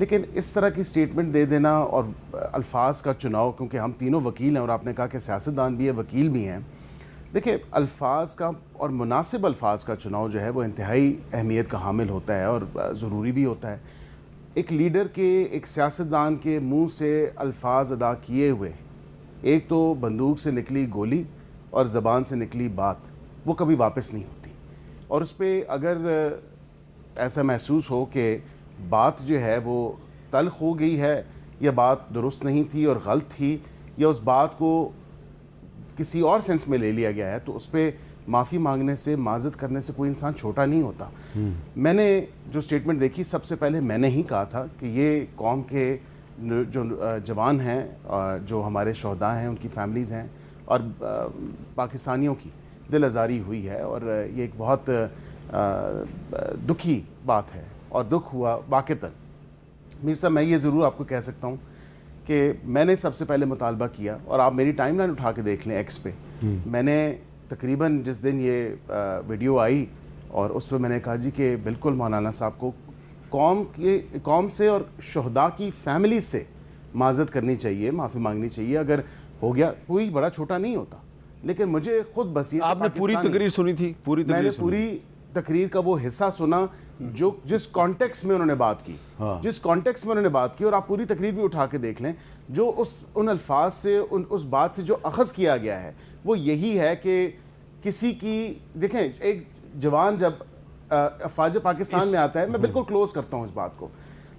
لیکن اس طرح کی سٹیٹمنٹ دے دینا اور الفاظ کا چناؤ، کیونکہ ہم تینوں وکیل ہیں اور آپ نے کہا کہ سیاستدان بھی ہے، وکیل بھی ہیں، دیکھیں الفاظ کا اور مناسب الفاظ کا چناؤ جو ہے وہ انتہائی اہمیت کا حامل ہوتا ہے اور ضروری بھی ہوتا ہے. ایک لیڈر کے، ایک سیاستدان کے منہ سے الفاظ ادا کیے ہوئے، ایک تو بندوق سے نکلی گولی اور زبان سے نکلی بات، وہ کبھی واپس نہیں ہوتی. اور اس پہ اگر ایسا محسوس ہو کہ بات جو ہے وہ تلخ ہو گئی ہے، یا بات درست نہیں تھی اور غلط تھی، یا اس بات کو کسی اور سینس میں لے لیا گیا ہے، تو اس پہ معافی مانگنے سے، معذرت کرنے سے کوئی انسان چھوٹا نہیں ہوتا. میں نے جو سٹیٹمنٹ دیکھی، سب سے پہلے میں نے ہی کہا تھا کہ یہ قوم کے جو جوان ہیں، جو ہمارے شہداء ہیں، ان کی فیملیز ہیں، اور پاکستانیوں کی دل آزاری ہوئی ہے، اور یہ ایک بہت دکھی بات ہے اور دکھ ہوا واقعتاً. میر صاحب، میں یہ ضرور آپ کو کہہ سکتا ہوں کہ میں نے سب سے پہلے مطالبہ کیا، اور آپ میری ٹائم لائن اٹھا کے دیکھ لیں ایکس پہ، میں نے تقریباً جس دن یہ ویڈیو آئی اور اس پہ میں نے کہا جی کہ بالکل مولانا صاحب کو قوم سے اور شہداء کی فیملی سے معذرت کرنی چاہیے، معافی مانگنی چاہیے. اگر ہو گیا، کوئی بڑا چھوٹا نہیں ہوتا، لیکن مجھے خود بصیرت، آپ نے پوری تقریر سنی تھی؟ میں نے پوری تقریر کا وہ حصہ سنا جو جس کانٹیکس میں انہوں نے بات کی، جس کانٹیکس میں انہوں نے بات کی، اور آپ پوری تقریر بھی اٹھا کے دیکھ لیں، جو ان الفاظ سے، اس بات سے جو اخذ کیا گیا ہے وہ یہی ہے کہ کسی کی، دیکھیں ایک جوان جب افواج پاکستان میں آتا ہے، میں بالکل کلوز کرتا ہوں اس بات کو،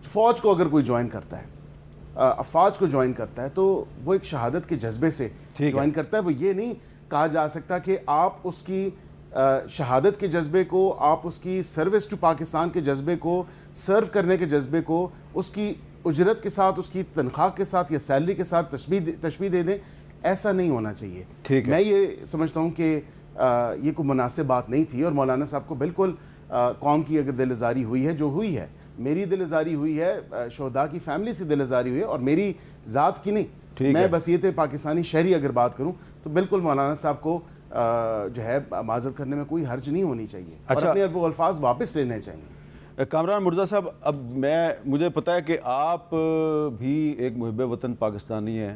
فوج کو اگر کوئی جوائن کرتا ہے، افواج کو جوائن کرتا ہے، تو وہ ایک شہادت کے جذبے سے جوائن کرتا ہے. وہ یہ نہیں کہا جا سکتا کہ آپ اس کی شہادت کے جذبے کو، آپ اس کی سروس ٹو پاکستان کے جذبے کو، سرو کرنے کے جذبے کو اس کی اجرت کے ساتھ، اس کی تنخواہ کے ساتھ یا سیلری کے ساتھ تشبیہ دے دیں. ایسا نہیں ہونا چاہیے. میں یہ سمجھتا ہوں کہ یہ کوئی مناسب بات نہیں تھی، اور مولانا صاحب کو بالکل قوم کی اگر دل آزاری ہوئی ہے، جو ہوئی ہے، میری دل آزاری ہوئی ہے، شہداء کی فیملی سے دل آزاری ہوئی ہے، اور میری ذات کی نہیں، میں بصیرت پاکستانی شہری اگر بات کروں تو بالکل مولانا صاحب کو جو ہے معذرت کرنے میں کوئی حرج نہیں ہونی چاہیے، اور اپنے وہ الفاظ واپس لینے چاہیے. کامران مرزا صاحب، اب مجھے پتہ ہے کہ آپ بھی ایک محب وطن پاکستانی ہیں،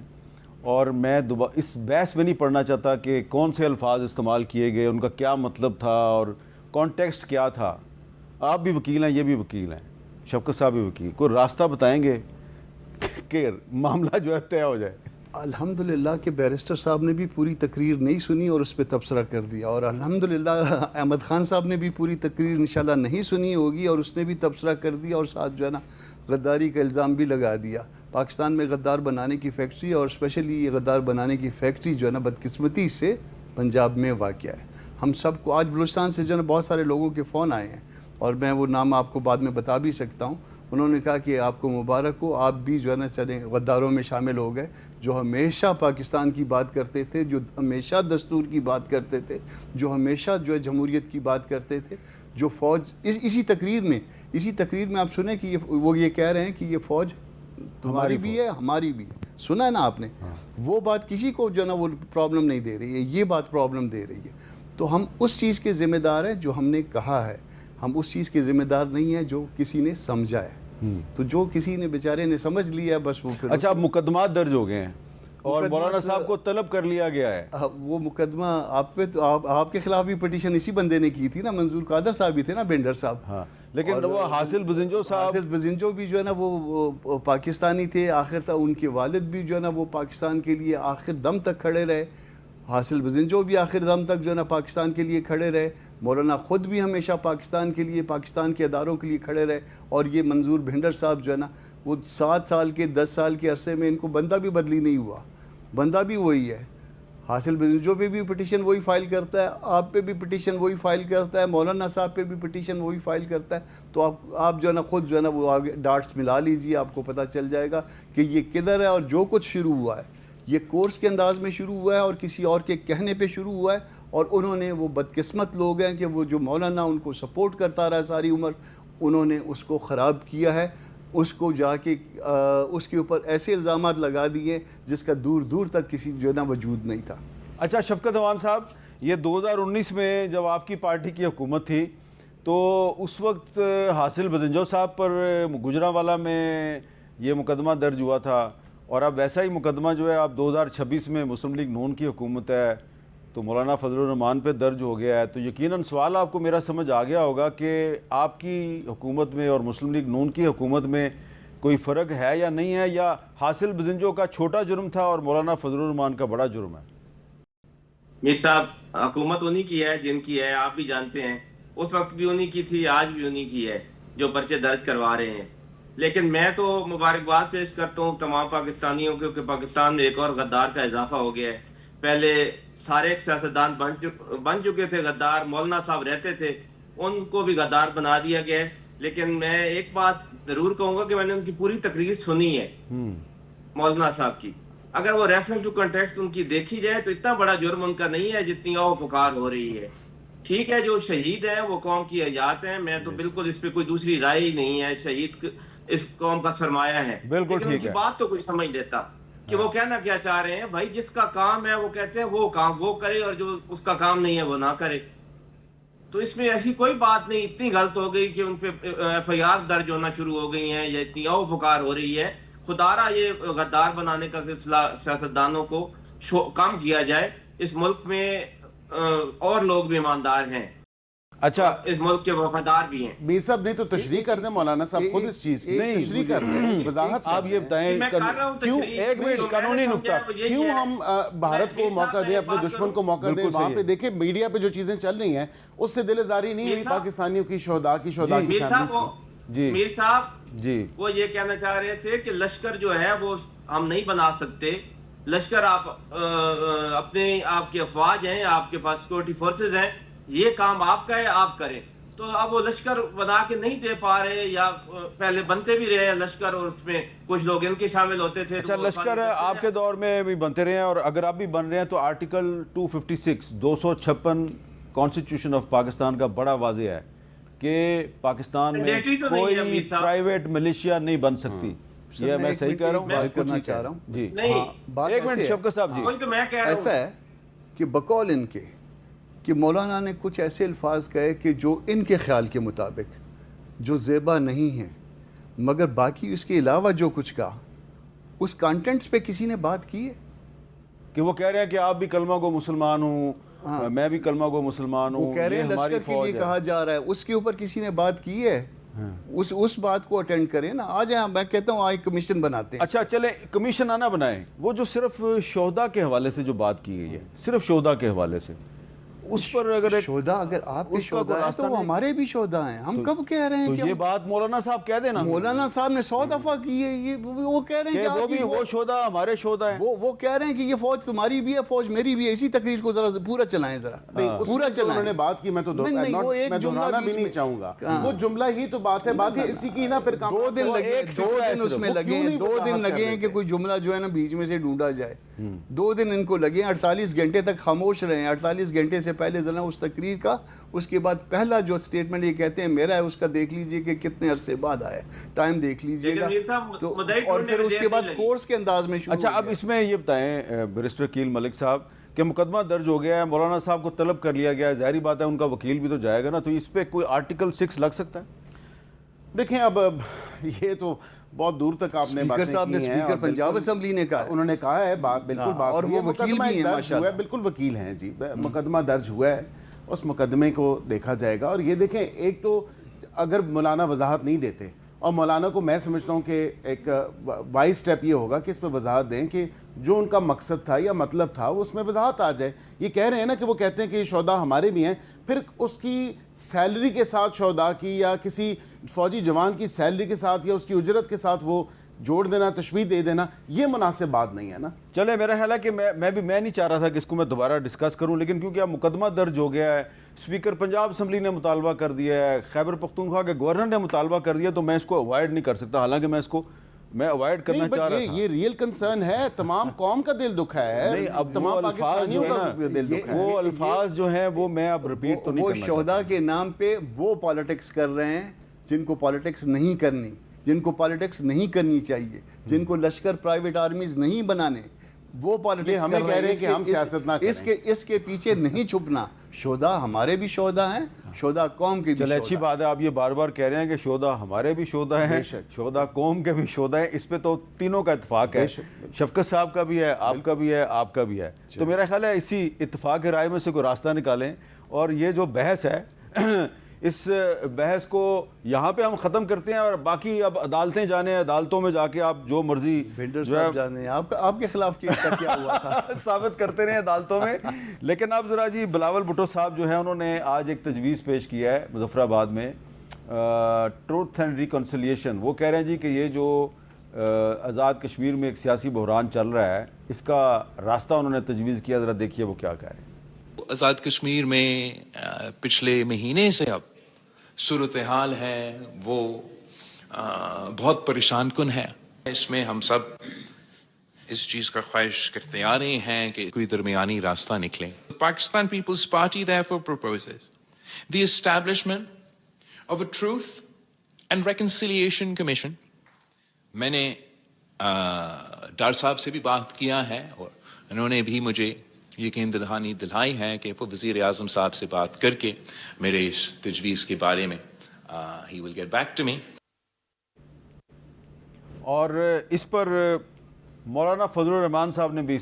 اور میں اس بحث میں نہیں پڑھنا چاہتا کہ کون سے الفاظ استعمال کیے گئے، ان کا کیا مطلب تھا اور کانٹیکسٹ کیا تھا. آپ بھی وکیل ہیں، یہ بھی وکیل ہیں، شفقت صاحب بھی وکیل، کوئی راستہ بتائیں گے کہ معاملہ جو ہے طے ہو جائے؟ الحمدللہ کہ بیرسٹر صاحب نے بھی پوری تقریر نہیں سنی اور اس پہ تبصرہ کر دیا، اور الحمدللہ احمد خان صاحب نے بھی پوری تقریر انشاءاللہ نہیں سنی ہوگی اور اس نے بھی تبصرہ کر دیا، اور ساتھ جو ہے نا غداری کا الزام بھی لگا دیا. پاکستان میں غدار بنانے کی فیکٹری، اور اسپیشلی یہ غدار بنانے کی فیکٹری جو ہے نا بدقسمتی سے پنجاب میں واقع ہے. ہم سب کو آج بلوچستان سے جو ہے نا بہت سارے لوگوں کے فون آئے ہیں، اور میں وہ نام آپ کو بعد میں بتا بھی سکتا ہوں. انہوں نے کہا کہ آپ کو مبارک ہو، آپ بھی جو ہے نا چلیں غداروں میں شامل ہو گئے، جو ہمیشہ پاکستان کی بات کرتے تھے، جو ہمیشہ دستور کی بات کرتے تھے، جو ہمیشہ جو ہے جمہوریت کی بات کرتے تھے. جو فوج اسی تقریر میں آپ سنیں کہ وہ یہ کہہ رہے ہیں کہ یہ فوج تمہاری بھی ہے، ہماری بھی ہے. سنا ہے نا آپ نے؟ وہ بات کسی کو جو ہے نا وہ پرابلم نہیں دے رہی ہے، یہ بات پرابلم دے رہی ہے. تو ہم اس چیز کے ذمہ دار ہیں جو ہم نے کہا ہے، ہم اس چیز کے ذمہ دار نہیں ہیں جو کسی نے سمجھا ہے. تو جو کسی نے بیچارے نے سمجھ لیا بس وہ پھر. اچھا، اب مقدمات درج ہو گئے ہیں اور مولانا صاحب کو طلب کر لیا گیا ہے. وہ مقدمہ آپ پہ، تو آپ کے خلاف بھی پٹیشن اسی بندے نے کی تھی نا، منظور قادر صاحب بھی تھے نا، بینڈر صاحب. ہاں، لیکن وہ حاصل بزنجو صاحب، حاصل بزنجو بھی جو ہے نا وہ پاکستانی تھے آخر تک. ان کے والد بھی جو ہے نا وہ پاکستان کے لیے آخر دم تک کھڑے رہے. حاصل بزنجو بھی آخر دم تک جو ہے نا پاکستان کے لیے کھڑے رہے. مولانا خود بھی ہمیشہ پاکستان کے لیے، پاکستان کے اداروں کے لیے کھڑے رہے. اور یہ منظور بھنڈر صاحب جو ہے نا وہ 7 سال کے 10 سال کے عرصے میں ان کو بندہ بھی بدلی نہیں ہوا، بندہ بھی وہی ہے. حاصل بزنجو پہ بھی پٹیشن وہی فائل کرتا ہے، آپ پہ بھی پٹیشن وہی فائل کرتا ہے، مولانا صاحب پہ بھی پٹیشن وہی فائل کرتا ہے. تو آپ جو ہے نا خود جو ہے نا وہ آگے ڈاٹس ملا لیجیے، آپ کو پتہ چل جائے گا کہ یہ کدھر ہے. اور جو کچھ شروع ہوا ہے یہ کورس کے انداز میں شروع ہوا ہے اور کسی اور کے کہنے پہ شروع ہوا ہے. اور انہوں نے، وہ بدقسمت لوگ ہیں کہ وہ جو مولانا ان کو سپورٹ کرتا رہا ساری عمر، انہوں نے اس کو خراب کیا ہے. اس کو جا کے اس کے اوپر ایسے الزامات لگا دیے جس کا دور دور تک کسی جو ہے نا وجود نہیں تھا. اچھا شفقت عوان صاحب، یہ 2019 میں جب آپ کی پارٹی کی حکومت تھی تو اس وقت حاصل بدنجو صاحب پر گجرانوالہ میں یہ مقدمہ درج ہوا تھا، اور اب ویسا ہی مقدمہ جو ہے اب 2026 میں مسلم لیگ نون کی حکومت ہے تو مولانا فضل الرحمان پہ درج ہو گیا ہے، تو یقیناً سوال آپ کو میرا سمجھ آ گیا ہوگا کہ آپ کی حکومت میں اور مسلم لیگ نون کی حکومت میں کوئی فرق ہے یا نہیں ہے، یا حاصل بدنجو کا چھوٹا جرم تھا اور مولانا فضل الرحمان کا بڑا جرم ہے؟ میر صاحب، حکومت انہی کی ہے جن کی ہے، آپ بھی جانتے ہیں، اس وقت بھی انہی کی تھی، آج بھی انہی کی ہے جو پرچے درج کروا رہے ہیں. لیکن میں تو مبارکباد پیش کرتا ہوں تمام پاکستانیوں کو کہ پاکستان میں ایک اور غدار کا اضافہ ہو گیا ہے. پہلے سارے ایک سیاستدان بن چکے تھے غدار، مولانا صاحب رہتے تھے، ان کو بھی غدار بنا دیا گیا ہے. لیکن میں ایک بات ضرور کہوں گا کہ میں نے ان کی پوری تقریر سنی ہے مولانا صاحب کی. اگر وہ ریفرنس ٹو کنٹیکسٹ ان کی دیکھی جائے تو اتنا بڑا جرم ان کا نہیں ہے جتنی او پکار ہو رہی ہے. ٹھیک ہے، جو شہید ہیں وہ قوم کی حیات ہیں، میں تو بالکل اس پہ کوئی دوسری رائے ہی نہیں ہے. شہید اس قوم کا سرمایہ ہے، بالکل لیکن ان کی بات تو کوئی سمجھ لیتا کہ وہ کہنا کیا چاہ رہے ہیں. بھائی جس کا کام ہے وہ کہتے ہیں وہ کام وہ کرے، اور جو اس کا کام نہیں ہے وہ نہ کرے. تو اس میں ایسی کوئی بات نہیں. اتنی غلط ہو گئی کہ ان پہ ایف آئی آر درج ہونا شروع ہو گئی ہیں، یا اتنی او پکار ہو رہی ہے. خدارہ یہ غدار بنانے کا سلسلہ سیاستدانوں کو کم کیا جائے. اس ملک میں اور لوگ بھی ایماندار ہیں، اچھا اس ملک کے وفادار بھی ہیں. میر صاحب نہیں تو تشریح کر دیں مولانا صاحب خود اس چیز کی تشریح کر دیں، وضاحت آپ یہ بتائیں میں کر رہا ہوں کیوں، تشریح. ایک منٹ قانونی نکتہ، کیوں ہم بھارت کو موقع دیں، اپنے دشمن کو موقع دیں؟ وہاں پہ دیکھیں میڈیا پہ جو چیزیں چل رہی ہیں اس سے دل ازاری نہیں ہوئی پاکستانیوں کی، شہداء کی فیملیز کی. میر صاحب جی وہ یہ کہنا چاہ رہے تھے کہ لشکر جو ہے وہ ہم نہیں بنا سکتے. لشکر آپ اپنے آپ کی افواج ہیں، آپ کے پاس سیکورٹی فورسز ہیں، یہ کام آپ کا ہے، آپ کریں. تو اب وہ لشکر بنا کے نہیں دے پا رہے، یا پہلے بنتے بھی رہے ہیں لشکر اور اس میں کچھ لوگ ان کے شامل ہوتے تھے. اچھا، لشکر آپ کے دور میں بھی بنتے رہے ہیں، اور اگر آپ بھی بن رہے ہیں تو آرٹیکل 256 کانسٹیٹیوشن آف پاکستان کا بڑا واضح ہے کہ پاکستان میں کوئی پرائیویٹ ملیشیا نہیں بن سکتی. یہ میں صحیح کہہ رہا ہوں؟ بات کرنا چاہ رہا ہوں جی نہیں، ایک منٹ شفقت صاحب. جی تو میں کہہ رہا ہوں ایسا ہے کہ بقول ان کے کہ مولانا نے کچھ ایسے الفاظ کہے کہ جو ان کے خیال کے مطابق جو زیبا نہیں ہیں، مگر باقی اس کے علاوہ جو کچھ کہا اس کانٹینٹس پہ کسی نے بات کی ہے کہ وہ کہہ رہے ہیں کہ آپ بھی کلمہ گو مسلمان ہوں، میں بھی کلمہ گو مسلمان ہوں، وہ کہہ رہے ہیں لشکر کے لیے کہا جا رہا ہے، اس کے اوپر کسی نے بات کی ہے؟ اس بات کو اٹینڈ کریں نا. آ جائیں، میں کہتا ہوں آج کمیشن بناتے ہیں. اچھا چلیں کمیشن آنا بنائیں. وہ جو صرف شہداء کے حوالے سے جو بات کی گئی ہے، صرف شہداء کے حوالے سے، اس پر اگر شہداء اگر آپ کے شہداء ہیں تو وہ ہمارے بھی شہداء ہیں. ہم کب کہہ رہے ہیں تو یہ بات مولانا صاحب کہہ دینا. مولانا صاحب نے 100 دفعہ کی ہے یہ. وہ کہہ رہے ہیں کہ وہ شہداء ہمارے شہداء ہیں. وہ کہہ رہے ہیں کہ یہ فوج تمہاری بھی ہے، فوج میری بھی ہے. اسی تقریر کو ذرا پورا چلائیں، ذرا پورا چلائیں. انہوں نے بات کی، میں تو دہرانا بھی نہیں چاہوں گا. وہ جملہ ہی تو بات ہے اسی کی نا. پھر 2 دن لگے، 2 دن اس میں لگے ہیں، 2 دن لگے ہیں کہ کوئی جملہ جو ہے نا بیچ میں سے ڈھونڈا جائے. 2 دن ان کو لگے ہیں. 48 گھنٹے تک خاموش رہے ہیں. 48 گھنٹے سے پہلے ذرا اس تقریر کا، اس کے بعد پہلا جو سٹیٹمنٹ یہ کہتے ہیں میرا ہے، اس کا دیکھ لیجئے کہ کتنے عرصے بعد آیا، ٹائم دیکھ لیجئے گا. اور پھر اس کے بعد کورس کے انداز میں شروع. اچھا اب اس میں یہ بتائیں بیرسٹر کیل ملک صاحب کہ مقدمہ درج ہو گیا ہے، مولانا صاحب کو طلب کر لیا گیا ہے، ظاہری بات ہے ان کا وکیل بھی تو جائے گا نا، تو اس پہ کوئی آرٹیکل 6 لگ سکتا ہے؟ دیکھیں اب یہ تو بہت دور تک آپ نے باتیں کی ہیں. اسپیکر پنجاب اسمبلی نے کہا، انہوں نے کہا ہے بات، بالکل بات، اور وہ وکیل بھی ہیں ماشاءاللہ، بالکل وکیل ہیں جی. مقدمہ درج ہوا ہے، اس مقدمے کو دیکھا جائے گا. اور یہ دیکھیں، ایک تو اگر مولانا وضاحت نہیں دیتے، اور مولانا کو میں سمجھتا ہوں کہ ایک وائز سٹیپ یہ ہوگا کہ اس پہ وضاحت دیں کہ جو ان کا مقصد تھا یا مطلب تھا وہ اس میں وضاحت آ جائے. یہ کہہ رہے ہیں نا کہ وہ کہتے ہیں کہ یہ شہداء ہمارے بھی ہیں، پھر اس کی سیلری کے ساتھ شہداء کی یا کسی فوجی جوان کی سیلری کے ساتھ یا اس کی اجرت کے ساتھ وہ جوڑ دینا، تشبیہ دے دینا، یہ مناسب بات نہیں ہے نا. چلے میرا خیال ہے کہ میں نہیں چاہ رہا تھا کہ اس کو میں دوبارہ ڈسکس کروں، لیکن کیونکہ اب مقدمہ درج ہو گیا ہے، اسپیکر پنجاب اسمبلی نے مطالبہ کر دیا ہے، خیبر پختونخوا کے گورنر نے مطالبہ کر دیا، تو میں اس کو اوائڈ نہیں کر سکتا. حالانکہ میں اس کو اوائڈ کرنا چاہ رہا تھا. یہ ریئل کنسرن ہے، تمام قوم کا دل دکھ ہے. نہیں، اب تمام پاکستانیوں کا دل دکھ ہے. وہ الفاظ جو ہیں وہ میں اب ریپیٹ تو نہیں کرنا. وہ شہداء کے نام پہ وہ پالیٹکس کر رہے ہیں جن کو پالیٹکس نہیں کرنی، جن کو پالیٹکس نہیں کرنی چاہیے، جن کو لشکر پرائیویٹ آرمیز نہیں بنانے. وہ پالیٹکس ہمیں کہہ رہے ہیں کہ ہم سیاست نہ کریں. اس کے پیچھے نہیں چھپنا. شہداء ہمارے بھی شہداء ہیں, شہداء قوم کے بھی چلے اچھی بات ہے, آپ یہ بار بار کہہ رہے ہیں کہ شہداء ہمارے بھی شہداء ہیں, شہداء قوم کے بھی شہداء ہیں, اس پہ تو تینوں کا اتفاق ہے. شفقت صاحب کا بھی ہے, آپ کا بھی ہے, آپ کا بھی ہے. تو میرا خیال ہے اسی اتفاق رائے میں سے کوئی راستہ نکالیں, اور یہ جو بحث ہے اس بحث کو یہاں پہ ہم ختم کرتے ہیں, اور باقی اب عدالتیں جانے, عدالتوں میں جا کے آپ جو مرضی بھنڈر صاحب جانے آپ کے خلاف کیس کا کیا ہوا تھا ثابت کرتے رہے عدالتوں میں. لیکن اب ذرا جی بلاول بھٹو صاحب جو ہیں انہوں نے آج ایک تجویز پیش کیا ہے مظفر آباد میں, ٹروتھ اینڈ ریکنسیلیشن. وہ کہہ رہے ہیں جی کہ یہ جو آزاد کشمیر میں ایک سیاسی بحران چل رہا ہے, اس کا راستہ انہوں نے تجویز کیا. ذرا دیکھیے وہ کیا کہہ رہے ہیں. آزاد کشمیر میں پچھلے مہینے سے اب صورتحال ہے وہ بہت پریشان کن ہے. اس میں ہم سب اس چیز کا خواہش کرتے آ رہے ہیں کہ کوئی درمیانی راستہ نکلے. Pakistan Peoples Party therefore proposes the establishment of a truth and reconciliation commission. میں نے ڈار صاحب سے بھی بات کیا ہے, اور انہوں نے بھی مجھے یقین دلائی ہے کہ وہ وزیر اعظم صاحب سے بات کر کے میرے اس تجویز کے بارے میں he will get back to me. اور اس پر مولانا فضل الرحمان صاحب نے بھی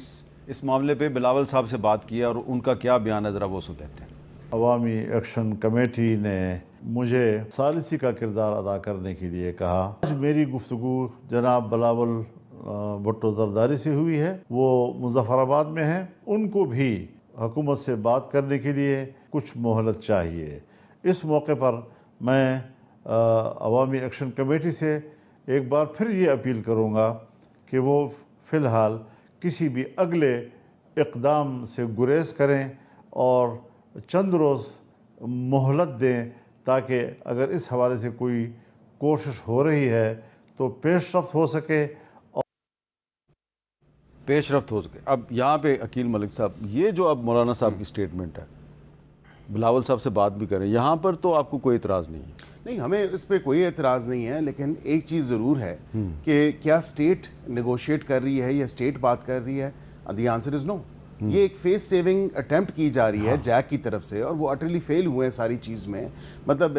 اس معاملے پہ بلاول صاحب سے بات کی ہے, اور ان کا کیا بیان ہے ذرا وہ سن لیتے ہیں. عوامی ایکشن کمیٹی نے مجھے ثالثی کا کردار ادا کرنے کے لیے کہا. آج میری گفتگو جناب بلاول بھٹو زرداری سے ہوئی ہے, وہ مظفر آباد میں ہیں. ان کو بھی حکومت سے بات کرنے کے لیے کچھ مہلت چاہیے. اس موقع پر میں عوامی ایکشن کمیٹی سے ایک بار پھر یہ اپیل کروں گا کہ وہ فی الحال کسی بھی اگلے اقدام سے گریز کریں اور چند روز مہلت دیں, تاکہ اگر اس حوالے سے کوئی کوشش ہو رہی ہے تو پیش رفت ہو سکے. اب یہاں پہ عقیل ملک صاحب, یہ جو اب مولانا صاحب کی سٹیٹمنٹ ہے, بلاول صاحب سے بات بھی کریں, یہاں پر تو آپ کو کوئی اعتراض نہیں ہے؟ نہیں, ہمیں اس پہ کوئی اعتراض نہیں ہے, لیکن ایک چیز ضرور ہے کہ کیا اسٹیٹ نیگوشیٹ کر رہی ہے یا اسٹیٹ بات کر رہی ہے. دی آنسر از نو. یہ ایک فیس سیونگ اٹیمپٹ کی جا رہی ہے جیک کی طرف سے, اور وہ اٹرلی فیل ہوئے ہیں ساری چیز میں. مطلب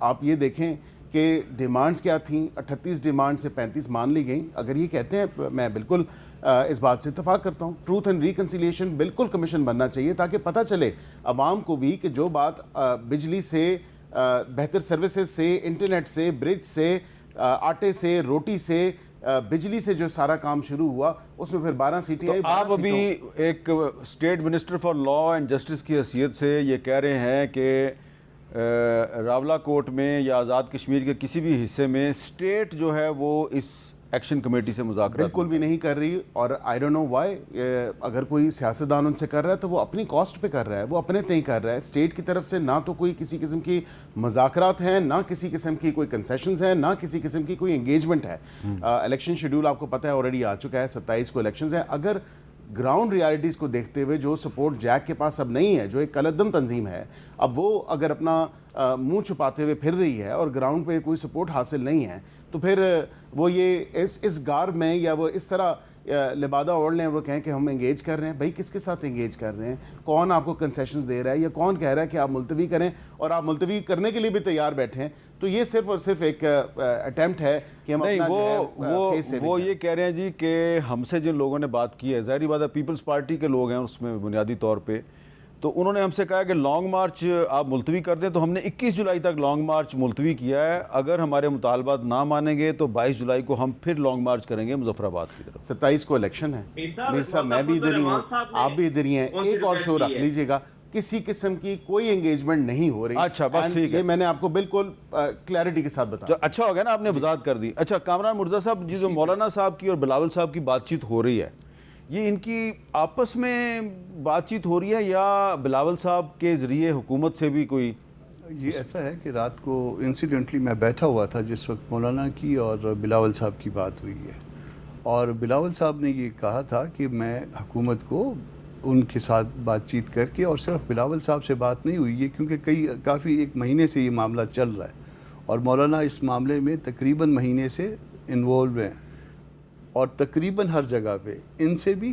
آپ یہ دیکھیں کہ ڈیمانڈز کیا تھیں, 38 ڈیمانڈ سے 35 مان لی گئیں. اگر یہ کہتے ہیں, میں بالکل اس بات سے اتفاق کرتا ہوں, ٹروتھ اینڈ ریکنسیلیشن بالکل کمیشن بننا چاہیے, تاکہ پتہ چلے عوام کو بھی کہ جو بات بجلی سے, بہتر سروسز سے, انٹرنیٹ سے, برج سے, آٹے سے, روٹی سے, بجلی سے جو سارا کام شروع ہوا, اس میں پھر 12 سیٹیں آئی. آپ ابھی ایک state minister for law and justice کی حیثیت سے یہ کہہ رہے ہیں کہ راولہ کوٹ میں یا آزاد کشمیر کے کسی بھی حصے میں اسٹیٹ جو ہے وہ اس ایکشن کمیٹی سے مذاکرات بالکل بھی نہیں کر رہی. اور آئی ڈونٹ نو وائی. اگر کوئی سیاستدان ان سے کر رہا ہے تو وہ اپنی کاسٹ پہ کر رہا ہے, وہ اپنے تئیں کر رہا ہے. اسٹیٹ کی طرف سے نہ تو کوئی کسی قسم کی مذاکرات ہیں, نہ کسی قسم کی کوئی کنسیشنز ہیں, نہ کسی قسم کی کوئی انگیجمنٹ ہے. الیکشن شیڈیول آپ کو پتہ ہے آلریڈی آ چکا ہے, 27 کو الیکشنز ہیں. اگر گراؤنڈ ریالٹیز کو دیکھتے ہوئے جو سپورٹ جیک کے پاس اب نہیں ہے, جو ایک کلعدم تنظیم ہے, اب وہ اگر اپنا منہ چھپاتے ہوئے پھر رہی ہے اور گراؤنڈ پہ کوئی سپورٹ حاصل نہیں ہے, تو پھر وہ یہ اس گار میں یا وہ اس طرح لبادہ اوڑھ لیں, وہ کہیں کہ ہم انگیج کر رہے ہیں. بھائی کس کے ساتھ انگیج کر رہے ہیں؟ کون آپ کو کنسیشنز دے رہا ہے, یا کون کہہ رہا ہے کہ آپ ملتوی کریں, اور آپ ملتوی کرنے کے لیے بھی تیار بیٹھے ہیں؟ تو یہ صرف اور صرف ایک اٹیمپٹ ہے کہ ہم نہیں, اپنا وہ یہ کہہ رہے ہیں جی کہ ہم سے جن لوگوں نے بات کی ہے, ظاہری بات ہے پیپلز پارٹی کے لوگ ہیں اس میں بنیادی طور پہ, تو انہوں نے ہم سے کہا کہ لانگ مارچ آپ ملتوی کر دیں. تو ہم نے 21 جولائی تک لانگ مارچ ملتوی کیا ہے. اگر ہمارے مطالبات نہ مانیں گے تو 22 جولائی کو ہم پھر لانگ مارچ کریں گے مظفر آباد کی طرف. 27 کو الیکشن ہے. میر صاحب میں بھی ادھر ہی ہوں, آپ بھی ادھر ہی ہیں. ایک اور شو رکھ لیجئے گا, کسی قسم کی کوئی انگیجمنٹ نہیں ہو رہی. اچھا بس ٹھیک ہے, یہ میں نے آپ کو بالکل کلیئرٹی کے ساتھ بتایا. اچھا ہو گیا نا, آپ نے وضاحت کر دی. اچھا کامران مرزا صاحب, جی جو مولانا صاحب کی اور بلاول صاحب کی بات چیت ہو رہی ہے, یہ ان کی آپس میں بات چیت ہو رہی ہے یا بلاول صاحب کے ذریعے حکومت سے بھی کوئی؟ یہ ایسا ہے کہ رات کو انسیڈنٹلی میں بیٹھا ہوا تھا جس وقت مولانا کی اور بلاول صاحب کی بات ہوئی ہے, اور بلاول صاحب نے یہ کہا تھا کہ میں حکومت کو ان کے ساتھ بات چیت کر کے, اور صرف بلاول صاحب سے بات نہیں ہوئی ہے کیونکہ کافی ایک مہینے سے یہ معاملہ چل رہا ہے, اور مولانا اس معاملے میں تقریباً مہینے سے انوالو ہیں, اور تقریباً ہر جگہ پہ ان سے بھی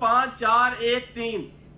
5, 4, 1, 3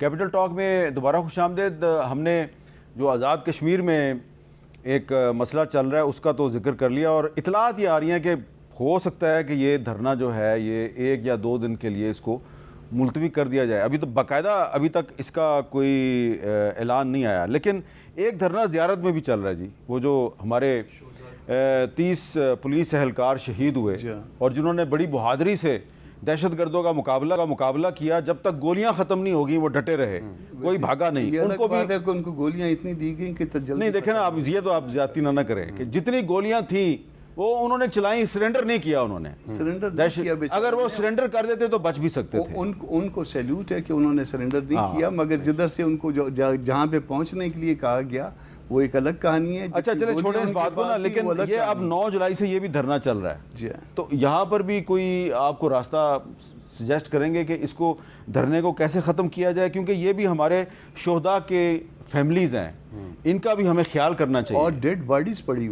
کیپٹل ٹاک میں دوبارہ خوش آمدید. ہم نے جو آزاد کشمیر میں ایک مسئلہ چل رہا ہے اس کا تو ذکر کر لیا, اور اطلاعات یہ آ رہی ہیں کہ ہو سکتا ہے کہ یہ دھرنا جو ہے یہ 1 یا 2 دن کے لیے اس کو ملتوی کر دیا جائے. ابھی تو باقاعدہ ابھی تک اس کا کوئی اعلان نہیں آیا, لیکن ایک دھرنا زیارت میں بھی چل رہا ہے جی. وہ جو ہمارے 30 پولیس اہلکار شہید ہوئے اور جنہوں نے بڑی بہادری سے دہشت گردوں کا مقابلہ کیا, جب تک گولیاں ختم نہیں ہوگی وہ ڈٹے رہے, کوئی بھاگا نہیں. ان کو بھی ان کو گولیاں اتنی دی گئیں کہ نہیں, دیکھیں نا, یہ تو آپ زیادتی نہ کریں کہ جتنی گولیاں تھیں وہ انہوں نے چلائیں, سرنڈر نہیں کیا انہوں نے. اگر وہ سرنڈر کر دیتے تو بچ بھی سکتے تھے. ان کو سیلوٹ ہے کہ انہوں نے سرنڈر نہیں کیا, مگر جدھر سے ان کو جہاں پہ پہنچنے کے لیے کہا گیا وہ ایک الگ کہانی ہے. اچھا چلے چھوڑیں اس بات کو نا, لیکن یہ اب 9 جولائی سے یہ بھی دھرنا چل رہا ہے, تو یہاں پر بھی کوئی آپ کو راستہ سجیسٹ کریں گے کہ اس کو دھرنے کو کیسے ختم کیا جائے, کیونکہ یہ بھی ہمارے شہداء کے فیملیز ہیں, ان کا بھی ہمیں خیال کرنا چاہیے. اور ڈیڈ باڈیز پڑی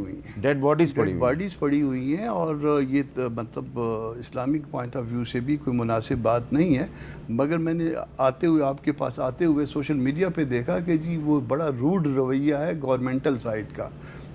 ہوئی ہیں, اور یہ مطلب اسلامک پوائنٹ آف ویو سے بھی کوئی مناسب بات نہیں ہے. مگر میں نے آپ کے پاس آتے ہوئے سوشل میڈیا پہ دیکھا کہ جی وہ بڑا روڈ رویہ ہے گورنمنٹل سائڈ کا,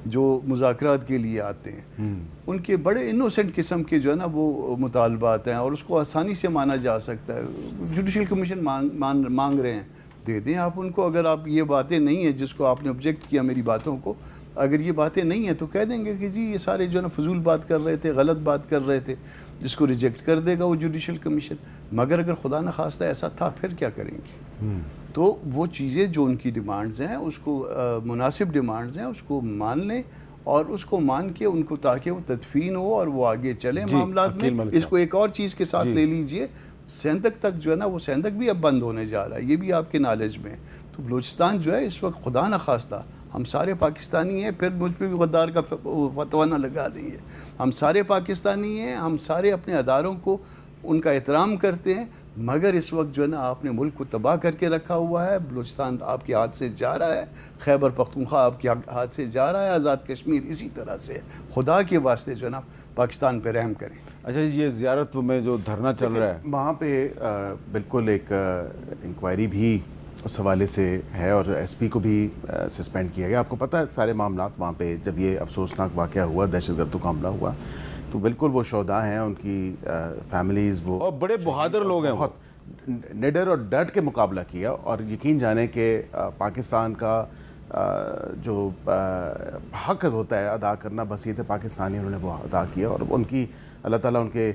جو مذاکرات کے لیے آتے ہیں. ان کے بڑے انوسنٹ قسم کے جو ہے نا وہ مطالبات ہیں, اور اس کو آسانی سے مانا جا سکتا ہے. جوڈیشل کمیشن مانگ رہے ہیں, دے دیں آپ ان کو. اگر آپ یہ باتیں نہیں ہیں جس کو آپ نے آبجیکٹ کیا میری باتوں کو, اگر یہ باتیں نہیں ہیں تو کہہ دیں گے کہ جی یہ سارے جو ہے نا فضول بات کر رہے تھے, غلط بات کر رہے تھے, جس کو ریجیکٹ کر دے گا وہ جوڈیشل کمیشن. مگر اگر خدا نخواستہ ایسا تھا پھر کیا کریں گے؟ تو وہ چیزیں جو ان کی ڈیمانڈز ہیں, اس کو مناسب ڈیمانڈز ہیں, اس کو مان لیں, اور اس کو مان کے ان کو تاکہ وہ تدفین ہو اور وہ آگے چلیں معاملات میں. اس کو ایک اور چیز کے ساتھ لے لیجئے, سیندک تک جو ہے نا وہ سیندک بھی اب بند ہونے جا رہا ہے, یہ بھی آپ کے نالج میں ہے. تو بلوچستان جو ہے اس وقت خدا نخواستہ, ہم سارے پاکستانی ہیں, پھر مجھ پہ بھی غدار کا فتویٰ نہ لگا دیں گے, ہم سارے پاکستانی ہیں, ہم سارے اپنے اداروں کو ان کا احترام کرتے ہیں. مگر اس وقت جو ہے نا آپ نے ملک کو تباہ کر کے رکھا ہوا ہے. بلوچستان آپ کے ہاتھ سے جا رہا ہے, خیبر پختونخوا آپ کے ہاتھ سے جا رہا ہے, آزاد کشمیر اسی طرح سے. خدا کے واسطے جو ہے نا پاکستان پہ رحم کریں. اچھا جی, یہ زیارت میں جو دھرنا چل رہا ہے وہاں پہ بالکل ایک انکوائری بھی اس حوالے سے ہے, اور ایس پی کو بھی سسپینڈ کیا گیا. آپ کو پتہ ہے سارے معاملات وہاں پہ جب یہ افسوسناک واقعہ ہوا, دہشت گردوں کا حملہ ہوا, تو بالکل وہ شہداء ہیں, ان کی فیملیز, وہ اور بڑے بہادر لوگ ہیں, بہت نڈر اور ڈٹ کے مقابلہ کیا. اور یقین جانے کہ پاکستان کا جو حق ہوتا ہے ادا کرنا, بصیرت پاکستانی, انہوں نے وہ ادا کیا. اور ان کی اللہ تعالیٰ ان کے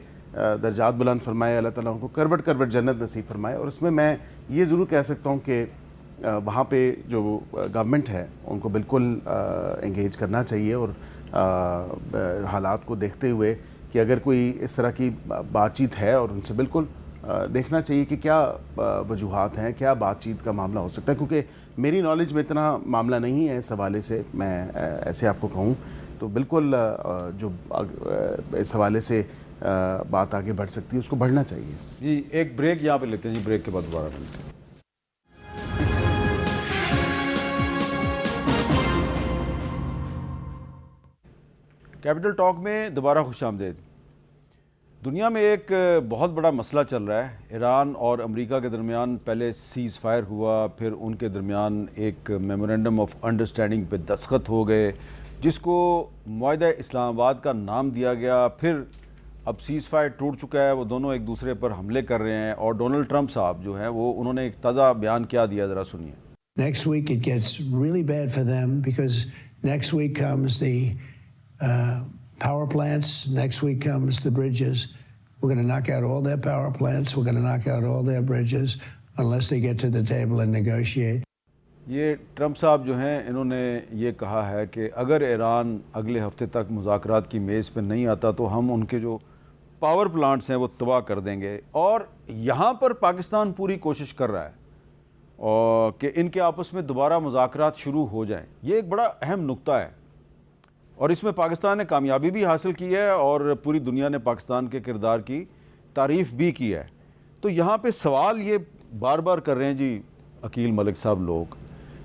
درجات بلند فرمائے, اللہ تعالیٰ ان کو کروٹ کروٹ جنت نصیب فرمائے. اور اس میں یہ ضرور کہہ سکتا ہوں کہ وہاں پہ جو گورنمنٹ ہے ان کو بالکل انگیج کرنا چاہیے, اور حالات کو دیکھتے ہوئے کہ اگر کوئی اس طرح کی بات چیت ہے, اور ان سے بالکل دیکھنا چاہیے کہ کیا وجوہات ہیں, کیا بات چیت کا معاملہ ہو سکتا ہے. کیونکہ میری نالج میں اتنا معاملہ نہیں ہے اس حوالے سے, میں ایسے آپ کو کہوں تو بالکل جو اس حوالے سے بات آگے بڑھ سکتی ہے اس کو بڑھنا چاہیے. جی ایک بریک یہاں پہ لیتے ہیں جی, بریک کے بعد دوبارہ ملتے ہیں. کیپٹل ٹاک میں دوبارہ خوش آمدید. دنیا میں ایک بہت بڑا مسئلہ چل رہا ہے. ایران اور امریکہ کے درمیان پہلے سیز فائر ہوا, پھر ان کے درمیان ایک میمورینڈم آف انڈرسٹینڈنگ پہ دستخط ہو گئے, جس کو معاہدہ اسلام آباد کا نام دیا گیا. پھر اب سیز فائر ٹوٹ چکا ہے, وہ دونوں ایک دوسرے پر حملے کر رہے ہیں. اور ڈونلڈ ٹرمپ صاحب جو ہیں وہ انہوں نے ایک تازہ بیان کیا دیا, ذرا سنیے. Next week it gets really bad for them, because next week comes the power plants, next week comes the bridges. We're going to knock out all their power plants, we're going to knock out all their bridges unless they get to the table and negotiate. یہ Trump صاحب جو ہیں انہوں نے یہ کہا ہے کہ اگر ایران اگلے ہفتے تک مذاکرات کی میز پہ نہیں آتا تو ہم ان کے جو پاور پلانٹس ہیں وہ تباہ کر دیں گے. اور یہاں پر پاکستان پوری کوشش کر رہا ہے اور کہ ان کے آپس میں دوبارہ مذاکرات شروع ہو جائیں. یہ ایک بڑا اہم نقطہ ہے, اور اس میں پاکستان نے کامیابی بھی حاصل کی ہے, اور پوری دنیا نے پاکستان کے کردار کی تعریف بھی کی ہے. تو یہاں پہ سوال یہ بار بار کر رہے ہیں جی عقیل ملک صاحب لوگ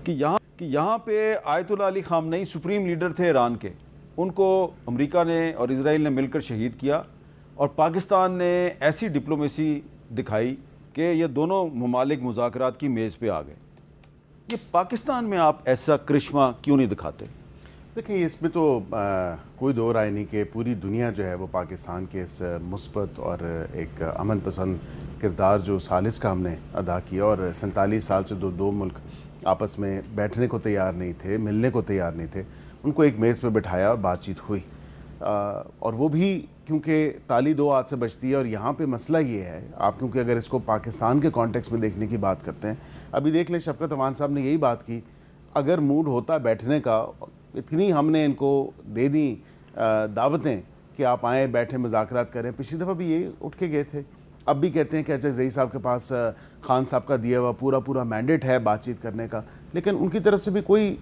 کہ یہاں پہ آیت اللہ علی خامنئی سپریم لیڈر تھے ایران کے, ان کو امریکہ نے اور اسرائیل نے مل کر شہید کیا, اور پاکستان نے ایسی ڈپلومیسی دکھائی کہ یہ دونوں ممالک مذاکرات کی میز پہ آ گئے. یہ پاکستان میں آپ ایسا کرشمہ کیوں نہیں دکھاتے؟ دیکھیں اس میں تو کوئی دو رائے نہیں کہ پوری دنیا جو ہے وہ پاکستان کے اس مثبت اور ایک امن پسند کردار جو ثالث کا ہم نے ادا کیا، اور 47 سال سے دو ملک آپس میں بیٹھنے کو تیار نہیں تھے، ملنے کو تیار نہیں تھے، ان کو ایک میز پہ بٹھایا اور بات چیت ہوئی. اور وہ بھی کیونکہ تالی دو ہاتھ سے بجتی ہے. اور یہاں پہ مسئلہ یہ ہے، آپ کیونکہ اگر اس کو پاکستان کے کانٹیکس میں دیکھنے کی بات کرتے ہیں، ابھی دیکھ لیں شفقت اوان صاحب نے یہی بات کی، اگر موڈ ہوتا بیٹھنے کا، اتنی ہم نے ان کو دے دیں دعوتیں کہ آپ آئیں بیٹھیں مذاکرات کریں. پچھلی دفعہ بھی یہ اٹھ کے گئے تھے، اب بھی کہتے ہیں کہ اچھا صاحب کے پاس خان صاحب کا دیا ہوا پورا مینڈیٹ ہے بات چیت کرنے کا، لیکن ان کی طرف سے بھی کوئی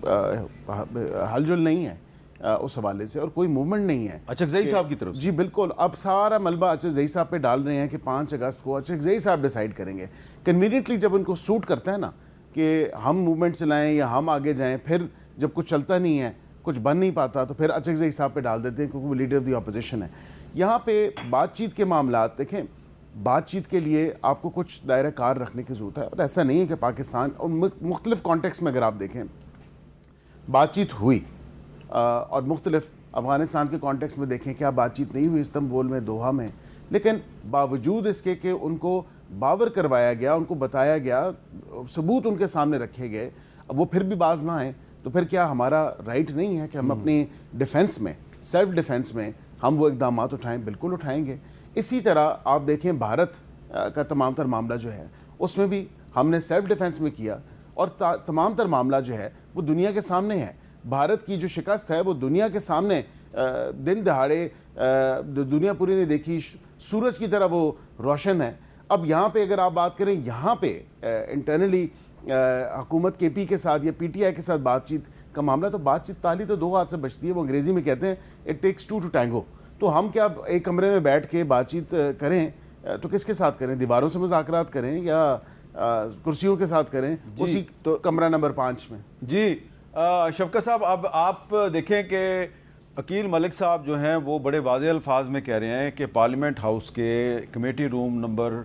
حل جل نہیں ہے اس حوالے سے، اور کوئی موومنٹ نہیں ہے اچکزئی صاحب کی طرف سے. جی بالکل. اب سارا ملبہ اچکزئی صاحب پہ ڈال رہے ہیں کہ 5 اگست کو اچکزئی صاحب ڈیسائیڈ کریں گے. کنوینئنٹلی جب ان کو سوٹ کرتا ہے نا کہ ہم موومنٹ چلائیں یا ہم آگے جائیں، پھر جب کچھ چلتا نہیں ہے، کچھ بن نہیں پاتا، تو پھر اچکزئی صاحب پہ ڈال دیتے ہیں کیونکہ وہ لیڈر آف دی اپوزیشن ہے. یہاں پہ بات چیت کے معاملات دیکھیں، بات چیت کے لیے آپ کو کچھ دائرہ کار رکھنے کی ضرورت ہے. اور ایسا نہیں ہے کہ پاکستان اور مختلف کانٹیکس میں اگر آپ دیکھیں بات چیت ہوئی، اور مختلف افغانستان کے کانٹیکس میں دیکھیں کیا بات چیت نہیں ہوئی استنبول میں، دوحہ میں، لیکن باوجود اس کے کہ ان کو باور کروایا گیا، ان کو بتایا گیا، ثبوت ان کے سامنے رکھے گئے، اب وہ پھر بھی باز نہ آئیں، تو پھر کیا ہمارا رائٹ نہیں ہے کہ ہم اپنی ڈیفنس میں، سیلف ڈیفنس میں ہم وہ اقدامات اٹھائیں؟ بالکل اٹھائیں گے. اسی طرح آپ دیکھیں بھارت کا تمام تر معاملہ جو ہے اس میں بھی ہم نے سیلف ڈیفنس میں کیا، اور تمام تر معاملہ جو ہے وہ دنیا کے سامنے ہے. بھارت کی جو شکست ہے وہ دنیا کے سامنے دن دہاڑے دنیا پوری نے دیکھی، سورج کی طرح وہ روشن ہے. اب یہاں پہ اگر آپ بات کریں، یہاں پہ انٹرنلی حکومت کے پی کے ساتھ یا پی ٹی آئی کے ساتھ بات چیت کا معاملہ، تو بات چیت تالی تو 2 ہاتھ سے بجتی ہے. وہ انگریزی میں کہتے ہیں اٹ ٹیکس 2 to tango. تو ہم کیا ایک کمرے میں بیٹھ کے بات چیت کریں تو کس کے ساتھ کریں؟ دیواروں سے مذاکرات کریں یا کرسیوں کے ساتھ کریں اسی تو کمرہ نمبر 5 میں؟ جی شفقت صاحب، اب آپ دیکھیں کہ عقیل ملک صاحب جو ہیں وہ بڑے واضح الفاظ میں کہہ رہے ہیں کہ پارلیمنٹ ہاؤس کے کمیٹی روم نمبر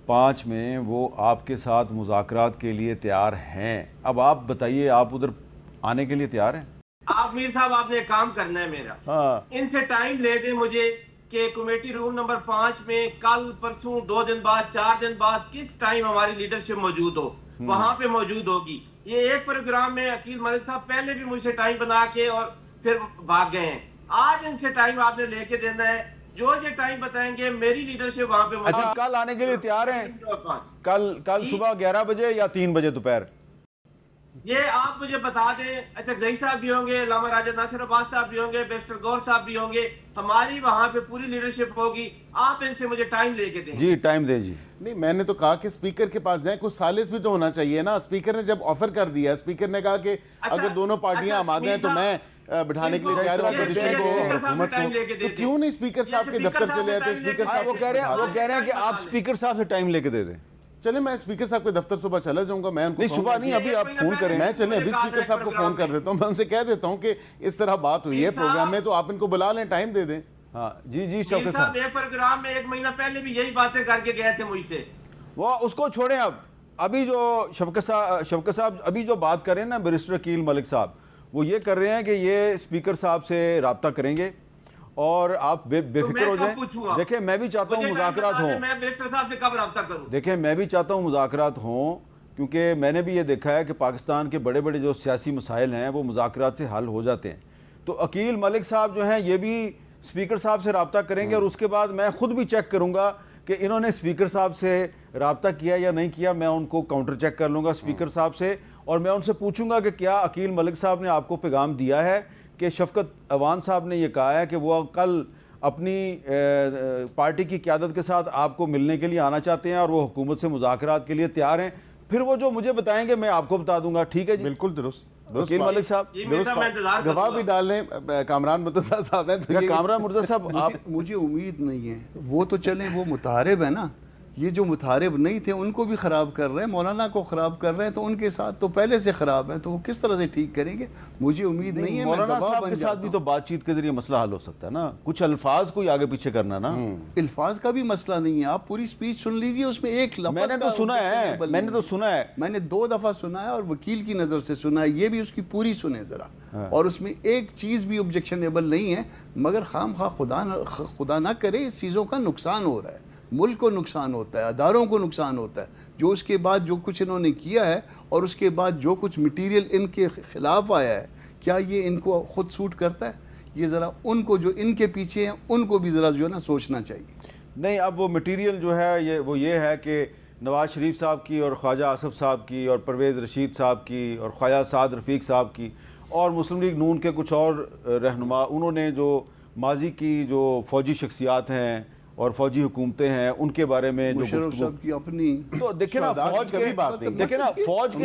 5 میں وہ آپ کے ساتھ مذاکرات کے لیے تیار ہیں. اب آپ بتائیے، آپ ادھر آنے کے لیے تیار ہیں؟ آپ میر صاحب آپ نے ایک کام کرنا ہے میرا، ان سے ٹائم لے دیں مجھے کہ کمیٹی روم نمبر 5 میں کل پرسوں 2 دن بعد 4 دن بعد کس ٹائم ہماری لیڈرشپ موجود ہو، وہاں پہ موجود ہوگی. یہ ایک پروگرام میں عقیل ملک صاحب پہلے بھی مجھ سے ٹائم بنا کے اور پھر بھاگ گئے ہیں. آج ان سے ٹائم آپ نے لے کے دینا ہے، جو یہ ٹائم بتائیں گے میری لیڈرشپ وہاں پہ موجود. اچھا، کل آنے کے لیے تیار ہیں؟ کل صبح 11 بجے یا 3 بجے دوپہر؟ یہ آپ مجھے بتا دیں. اچھا زئی صاحب بھی ہوں گے، علامہ راجہ ناصر عباس صاحب بھی ہوں گے، بیرسٹر گور صاحب بھی ہوں گے، ہماری وہاں پہ پوری لیڈرشپ ہوگی. آپ ان سے مجھے ٹائم لے کے دیں. جی ٹائم دیں. جی نہیں، میں نے تو کہا کہ اسپیکر کے پاس جائیں، کچھ سالس بھی تو ہونا چاہیے نا. اسپیکر نے جب آفر کر دیا، اسپیکر نے کہا کہ اگر دونوں پارٹیاں آمادہ ہیں تو میں بٹھانے کے لیے تیار ہوں اپوزیشن کو، حکومت کو. تو کیوں نہیں اسپیکر صاحب کے دفتر چلے آتے؟ اسپیکر صاحب وہ کہہ رہے ہیں کہ آپ اسپیکر صاحب سے ٹائم لے کے دے دیں. چلیں میں اسپیکر صاحب کے دفتر صبح چلا جاؤں گا. میں ان کو نہیں صبح نہیں، ابھی آپ فون کریں. میں چلیں ابھی اسپیکر صاحب کو فون کر دیتا ہوں، میں ان سے کہہ دیتا ہوں کہ اس طرح بات ہوئی ہے پروگرام میں، تو آپ ان کو بلا لیں، ٹائم دے دیں. ہاں جی شوکت صاحب، ایک پروگرام میں 1 مہینہ پہلے بھی یہی باتیں کر کے گئے تھے مجھ سے. وہ اس کو چھوڑیں. ابھی جو شفقت صاحب ابھی جو بات کر رہے ہیں نا بیرسٹر عقیل ملک صاحب، وہ یہ کر رہے ہیں کہ یہ اسپیکر صاحب سے رابطہ کریں گے اور آپ بے فکر ہو جائیں. دیکھیں میں بھی چاہتا ہوں مذاکرات ہوں. میں بیرسٹر صاحب سے کب رابطہ کروں؟ دیکھیں میں بھی چاہتا ہوں مذاکرات ہوں، کیونکہ میں نے بھی یہ دیکھا ہے کہ پاکستان کے بڑے بڑے جو سیاسی مسائل ہیں وہ مذاکرات سے حل ہو جاتے ہیں. تو عقیل ملک صاحب جو ہیں یہ بھی اسپیکر صاحب سے رابطہ کریں گے، اور اس کے بعد میں خود بھی چیک کروں گا کہ انہوں نے اسپیکر صاحب سے رابطہ کیا یا نہیں کیا. میں ان کو کاؤنٹر چیک کر لوں گا اسپیکر صاحب سے، اور میں ان سے پوچھوں گا کہ کیا عقیل ملک صاحب نے آپ کو پیغام دیا ہے کہ شفقت اوان صاحب نے یہ کہا ہے کہ وہ کل اپنی پارٹی کی قیادت کے ساتھ آپ کو ملنے کے لیے آنا چاہتے ہیں اور وہ حکومت سے مذاکرات کے لیے تیار ہیں. پھر وہ جو مجھے بتائیں گے میں آپ کو بتا دوں گا. ٹھیک ہے جی، بالکل درست. عقیل ملک صاحب گواہ بھی ڈال لیں. کامران مرتضیٰ صاحب ہیں. کامران مرتضیٰ صاحب، مجھے امید نہیں ہے. وہ تو چلیں، وہ متحارب ہے نا، یہ جو متحارب نہیں تھے ان کو بھی خراب کر رہے ہیں, مولانا کو خراب کر رہے ہیں, تو ان کے ساتھ تو پہلے سے خراب ہیں, تو وہ کس طرح سے ٹھیک کریں گے؟ مجھے امید نہیں ہے. مولانا صاحب کے ساتھ بھی تو بات چیت کے ذریعے مسئلہ حل ہو سکتا ہے نا, کچھ الفاظ کوئی آگے پیچھے کرنا نا. الفاظ کا بھی مسئلہ نہیں ہے, آپ پوری سپیچ سن لیجئے, اس میں ایک لفظ میں نے تو سنا ہے, میں نے 2 دفعہ سنا ہے اور وکیل کی نظر سے سنا ہے, یہ بھی اس کی پوری سنیں ذرا, اور اس میں ایک چیز بھی آبجیکشنیبل نہیں ہے, مگر خام خواہ خدا نہ کرے اس چیزوں کا نقصان ہو رہا ہے, ملک کو نقصان ہوتا ہے, اداروں کو نقصان ہوتا ہے, جو اس کے بعد جو کچھ انہوں نے کیا ہے اور اس کے بعد جو کچھ مٹیریل ان کے خلاف آیا ہے, کیا یہ ان کو خود سوٹ کرتا ہے؟ یہ ذرا ان کو جو ان کے پیچھے ہیں ان کو بھی ذرا جو ہے نا سوچنا چاہیے. نہیں, اب وہ مٹیریل جو ہے وہ یہ ہے کہ نواز شریف صاحب کی اور خواجہ آصف صاحب کی اور پرویز رشید صاحب کی اور خواجہ سعد رفیق صاحب کی اور مسلم لیگ نون کے کچھ اور رہنما, انہوں نے جو ماضی کی جو فوجی شخصیات ہیں اور فوجی حکومتیں ہیں ان کے بارے میں جو مشرف صاحب کی اپنی, تو دیکھیں نا فوج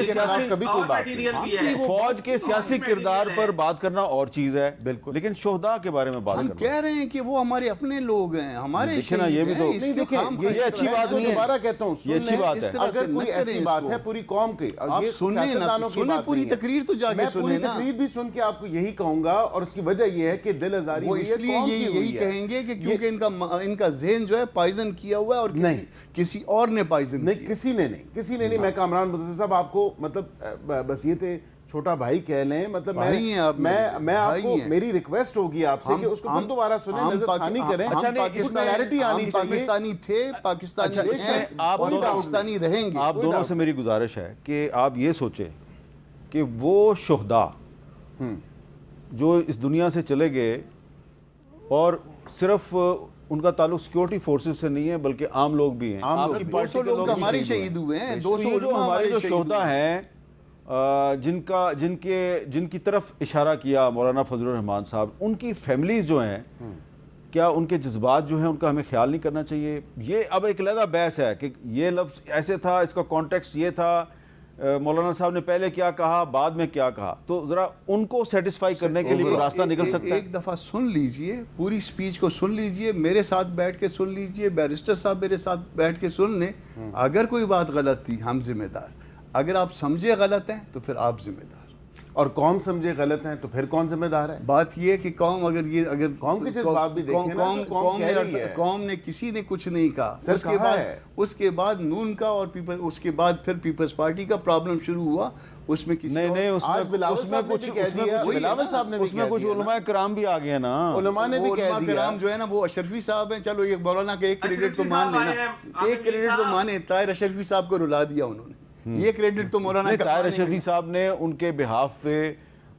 کے سیاسی کردار پر بات کرنا اور چیز ہے, بالکل, لیکن شہداء کے بارے میں بات کرنا, ہم کہہ رہے ہیں کہ وہ ہمارے اپنے لوگ ہیں, ہمارے نا, یہ بھی تو یہ اچھی بات نہیں ہے. دوبارہ کہتا ہوں, یہ اچھی بات ہے. اگر کوئی ایسی بات ہے پوری قوم کی, آپ سنیں پوری تقریر تو جا کے سنیں نا. تقریر بھی سن کے آپ کو یہی کہوں گا, اور اس کی وجہ یہ ہے کہ دل آزاری وہ اس لیے یہی کہیں گے کہ کیونکہ ان کا ذہن جو ہے پائزن کیا ہوا ہے, اور کسی اور نے پائزن نہیں, کسی نے نہیں. میں کامران مدثر صاحب آپ کو مطلب بس یہ تھے چھوٹا بھائی کہہ لیں, مطلب میں آپ کو, میری ریکویسٹ ہوگی آپ سے کہ اس کو پھر دوبارہ سنیں, نظر ثانی کریں. اچھا نہیں, پاکستانی تھے, پاکستانی ہیں اور پاکستانی رہیں گے. آپ دونوں سے میری گزارش ہے کہ آپ یہ سوچیں کہ وہ شہداء جو اس دنیا سے چلے گئے, اور صرف ان کا تعلق سیکورٹی فورسز سے نہیں ہے بلکہ عام لوگ بھی ہیں. 200 لوگ ہمارے شہید ہوئے ہیں, 200 جو ہمارے جو شہداء ہیں جن کی طرف اشارہ کیا مولانا فضل الرحمان صاحب, ان کی فیملیز جو ہیں, کیا ان کے جذبات جو ہیں ان کا ہمیں خیال نہیں کرنا چاہیے؟ یہ اب ایک علیحدہ بحث ہے کہ یہ لفظ ایسے تھا, اس کا کانٹیکسٹ یہ تھا, مولانا صاحب نے پہلے کیا کہا, بعد میں کیا کہا, تو ذرا ان کو سیٹسفائی کرنے کے لیے راستہ نکل سکتا ہے. ایک دفعہ سن لیجئے, پوری سپیچ کو سن لیجئے, میرے ساتھ بیٹھ کے سن لیجئے, بیرسٹر صاحب میرے ساتھ بیٹھ کے سن لیں. اگر کوئی بات غلط تھی ہم ذمہ دار, اگر آپ سمجھے غلط ہیں تو پھر آپ ذمہ دار, اور قوم سمجھے غلط ہیں تو پھر کون ذمہ دار ہے؟ بات یہ کہ قوم اگر قوم کی جذبات بھی دیکھیں نا, قوم نے کسی نے کچھ نہیں کہا, اس کے بعد نون کا اور اس کے بعد پھر پیپلز پارٹی کا پرابلم شروع ہوا. اس میں کسی نہیں, اس میں کچھ علماء کرام بھی آ گئے نا, علماء نے بھی علماء کرام جو ہے نا وہ اشرفی صاحب ہیں. چلو یہ مولانا کا ایک کریڈٹ تو مان لینا, ایک کریڈٹ تو مانے, طاہر اشرفی صاحب کو رلا دیا انہوں نے, یہ کریڈٹ تو مولانا طاہر اشرفی صاحب نے ان کے بہاف پہ,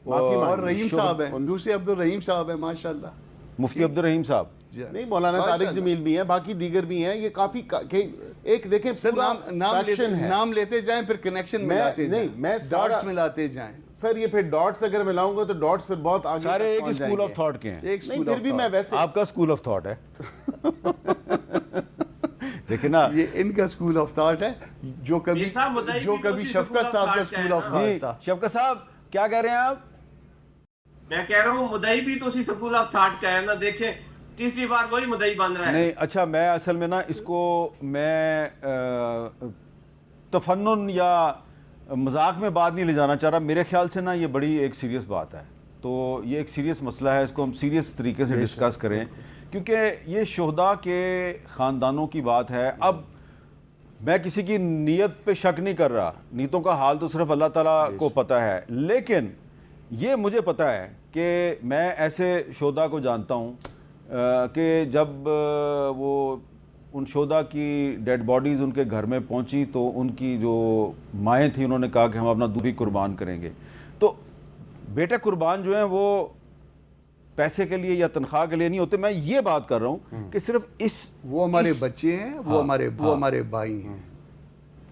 اور رحیم صاحب ہیں, دوسرے عبد الرحیم صاحب ہیں, ماشاءاللہ, مفتی عبد الرحیم صاحب, نہیں مولانا طارق جمیل بھی ہیں, باقی دیگر بھی ہیں. یہ کافی ایک دیکھیں نام لیتے جائیں پھر کنیکشن ملاتے جائیں, ڈاٹس ملاتے جائیں. سر یہ پھر ڈاٹس اگر ملاؤں گا تو ڈاٹس پھر بہت آگے, سارے ایک اسکول آف تھاٹ کے ہیں. پھر بھی میں ویسے, آپ کا اسکول آف تھاٹ ہے دیکھیں نا, یہ ان کا اسکول آف تھاٹ ہے, جو کبھی شفقت صاحب کا اسکول آف تھاٹ تھا. شفقت صاحب کیا کہہ رہے ہیں آپ؟ میں کہہ رہا ہوں مدعی بھی تو اسی اسکول آف تھاٹ کا ہے نا, دیکھیں تیسری بار وہی مدعی بن رہا ہے. نہیں اچھا, میں اصل میں نا اس کو میں تفنن یا مذاق میں بات نہیں لے جانا چاہ رہا. میرے خیال سے نا یہ بڑی ایک سیریس بات ہے, تو یہ ایک سیریس مسئلہ ہے, اس کو ہم سیریس طریقے سے ڈسکس کریں, کیونکہ یہ شہداء کے خاندانوں کی بات ہے. اب میں کسی کی نیت پہ شک نہیں کر رہا, نیتوں کا حال تو صرف اللہ تعالیٰ کو پتہ ہے, لیکن یہ مجھے پتہ ہے کہ میں ایسے شہداء کو جانتا ہوں کہ جب وہ ان شہداء کی ڈیڈ باڈیز ان کے گھر میں پہنچی تو ان کی جو مائیں تھیں انہوں نے کہا کہ ہم اپنا دودھ بھی قربان کریں گے. تو بیٹے قربان جو ہیں وہ پیسے کے لیے یا تنخواہ کے لیے نہیں ہوتے. میں یہ بات کر رہا ہوں کہ صرف وہ ہمارے بچے ہیں, وہ ہمارے بھائی ہیں.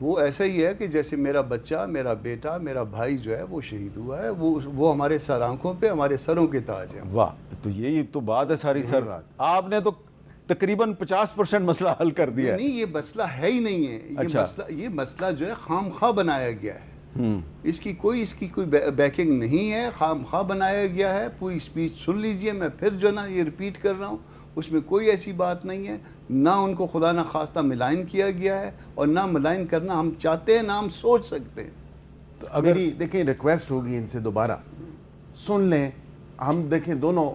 وہ ایسا ہی ہے کہ جیسے میرا بچہ, میرا بیٹا, میرا بھائی جو ہے وہ شہید ہوا ہے, وہ ہمارے سر آنکھوں پہ ہمارے سروں کے تاج ہیں. واہ, تو یہی تو بات ہے ساری. سر آپ نے تو تقریباً 50% مسئلہ حل کر دیا. نہیں, یہ مسئلہ ہے ہی نہیں ہے. یہ مسئلہ جو ہے خام خواہ بنایا گیا ہے. اس کی کوئی بیکنگ نہیں ہے, خام خواہ بنایا گیا ہے. پوری سپیچ سن لیجئے, میں پھر جو نا یہ ریپیٹ کر رہا ہوں, اس میں کوئی ایسی بات نہیں ہے، نہ ان کو خدا نہ خواستہ ملائن کیا گیا ہے، اور نہ ملائن کرنا ہم چاہتے ہیں، نہ ہم سوچ سکتے ہیں۔ اگر دیکھیں ریکویسٹ ہوگی ان سے دوبارہ سن لیں، ہم دیکھیں دونوں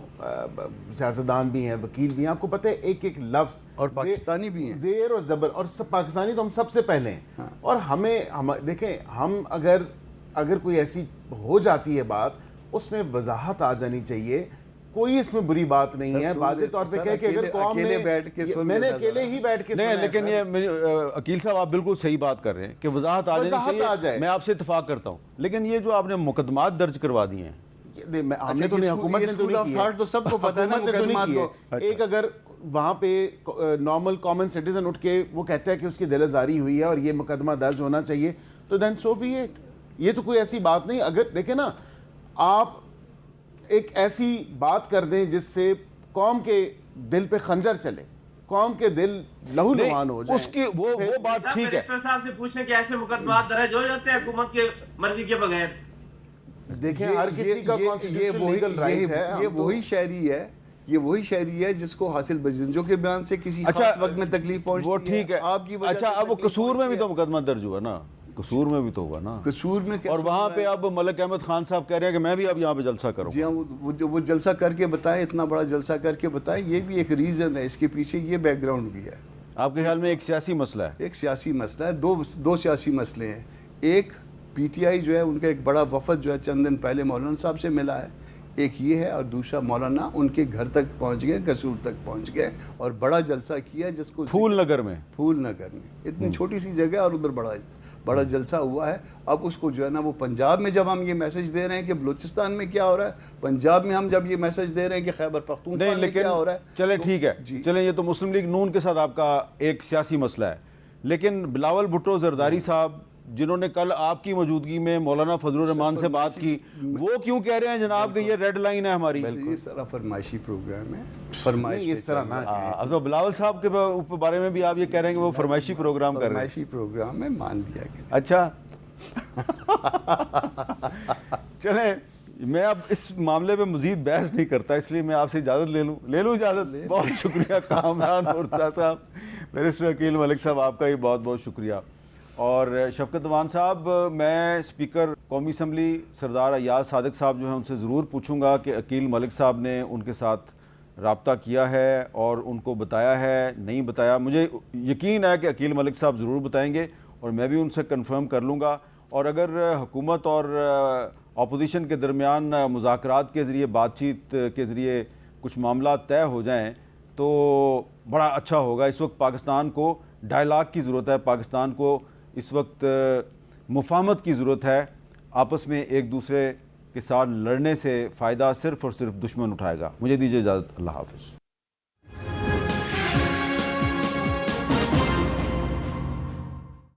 سیاستدان بھی ہیں، وکیل بھی ہیں، آپ کو پتہ ہے ایک ایک لفظ اور پاکستانی بھی ہیں، زیر اور زبر، اور سب پاکستانی تو ہم سب سے پہلے ہیں، اور ہمیں دیکھیں ہم اگر کوئی ایسی ہو جاتی ہے بات، اس میں وضاحت آ جانی چاہیے، کوئی اس میں بری بات نہیں ہے، واضح طور پہ کہے کہ اگر قوم اکیلے بیٹھ کے میں نے اکیلے ہی بیٹھ کے نہیں، لیکن یہ عقیل صاحب آپ بالکل صحیح بات کر رہے ہیں کہ وضاحت آ جانی چاہیے، میں آپ سے اتفاق کرتا ہوں، لیکن یہ جو آپ نے مقدمات درج کروا دیے ہیں، ہم نے تو نہیں، حکومت نے تو نہیں کیا، تو سب کو پتہ ہے نا مقدمات کو۔ ایک اگر وہاں پہ نارمل کامن سٹیزن اٹھ کے وہ کہتا ہے کہ اس کی دل آزاری ہوئی ہے اور یہ مقدمہ درج ہونا چاہیے، تو دین سو بی اٹ، یہ تو کوئی ایسی بات نہیں۔ اگر دیکھیں نا، آپ ایک ایسی بات کر دیں جس سے قوم کے دل پہ خنجر چلے، قوم کے دل لہو لہان ہو جائیں، اس کی وہ بات ٹھیک ہے۔ بیرسٹر صاحب سے پوچھیں کہ ایسے مقدمات درج ہو جاتے ہیں حکومت کے مرضی کے بغیر؟ دیکھیں ہر کسی کا کانسٹیٹیوشنل لیگل رائٹ ہے، یہ وہی شہری ہے، یہ وہی شہری ہے جس کو حاصل بجنجوں کے بیان سے کسی خاص وقت میں تکلیف پہنچتی ہے، وہ ٹھیک ہے، آپ کی وجہ اچھا سے اب وہ تکلیف قصور میں بھی پہنچتی تو مقدمہ درج ہوا نا، قصور میں بھی تو ہوا نا، قصور میں اور وہاں پہ اب ملک احمد خان صاحب کہہ رہے ہیں کہ میں بھی اب یہاں پہ جلسہ کروں۔ جی ہاں، وہ جلسہ کر کے بتائیں، اتنا بڑا جلسہ کر کے بتائیں، یہ بھی ایک ریزن ہے، اس کے پیچھے یہ بیک گراؤنڈ بھی ہے۔ آپ کے خیال میں ایک سیاسی مسئلہ ہے؟ ایک سیاسی مسئلہ ہے، دو سیاسی مسئلے ہیں۔ ایک پی ٹی آئی جو ہے، ان کا ایک بڑا وفد جو ہے چند دن پہلے مولانا صاحب سے ملا ہے، ایک یہ ہے، اور دوسرا مولانا ان کے گھر تک پہنچ گئے، قصور تک پہنچ گئے اور بڑا جلسہ کیا، جس کو پھول نگر میں اتنی چھوٹی سی جگہ اور ادھر بڑا جلسہ ہوا ہے۔ اب اس کو جو ہے نا، وہ پنجاب میں جب ہم یہ میسج دے رہے ہیں کہ بلوچستان میں کیا ہو رہا ہے، پنجاب میں ہم جب یہ میسج دے رہے ہیں کہ خیبر پختونخوا میں کیا ہو رہا ہے، چلے ٹھیک ہے، چلیں یہ تو مسلم لیگ نون کے ساتھ آپ کا ایک سیاسی مسئلہ ہے، لیکن بلاول بھٹو زرداری صاحب جنہوں نے کل آپ کی موجودگی میں مولانا فضل الرحمان سے بات کی، وہ کیوں کہہ رہے ہیں جناب کہ یہ ریڈ لائن ہے ہماری؟ یہ سارا فرمائشی پروگرام ہے، فرمائش اس طرح نہ اب تو بلاول صاحب کے بارے میں بھی آپ یہ کہہ رہے ہیں کہ وہ فرمائشی پروگرام کر رہے ہیں؟ فرمائشی پروگرام میں مان دیا گیا۔ اچھا چلیں، میں اب اس معاملے پہ مزید بحث نہیں کرتا، اس لیے میں آپ سے اجازت لے لوں اجازت۔ بہت شکریہ کامران مرتضیٰ صاحب، بیرسٹر عقیل ملک صاحب، آپ کا ہی بہت بہت شکریہ۔ اور شفقت اوان صاحب، میں اسپیکر قومی اسمبلی سردار ایاز صادق صاحب جو ہیں ان سے ضرور پوچھوں گا کہ عقیل ملک صاحب نے ان کے ساتھ رابطہ کیا ہے اور ان کو بتایا ہے نہیں بتایا۔ مجھے یقین ہے کہ عقیل ملک صاحب ضرور بتائیں گے اور میں بھی ان سے کنفرم کر لوں گا، اور اگر حکومت اور اپوزیشن کے درمیان مذاکرات کے ذریعے، بات چیت کے ذریعے کچھ معاملات طے ہو جائیں تو بڑا اچھا ہوگا۔ اس وقت پاکستان کو ڈائلاگ کی ضرورت ہے، پاکستان کو اس وقت مفاہمت کی ضرورت ہے، آپس میں ایک دوسرے کے ساتھ لڑنے سے فائدہ صرف اور صرف دشمن اٹھائے گا۔ مجھے دیجیے اجازت، اللہ حافظ۔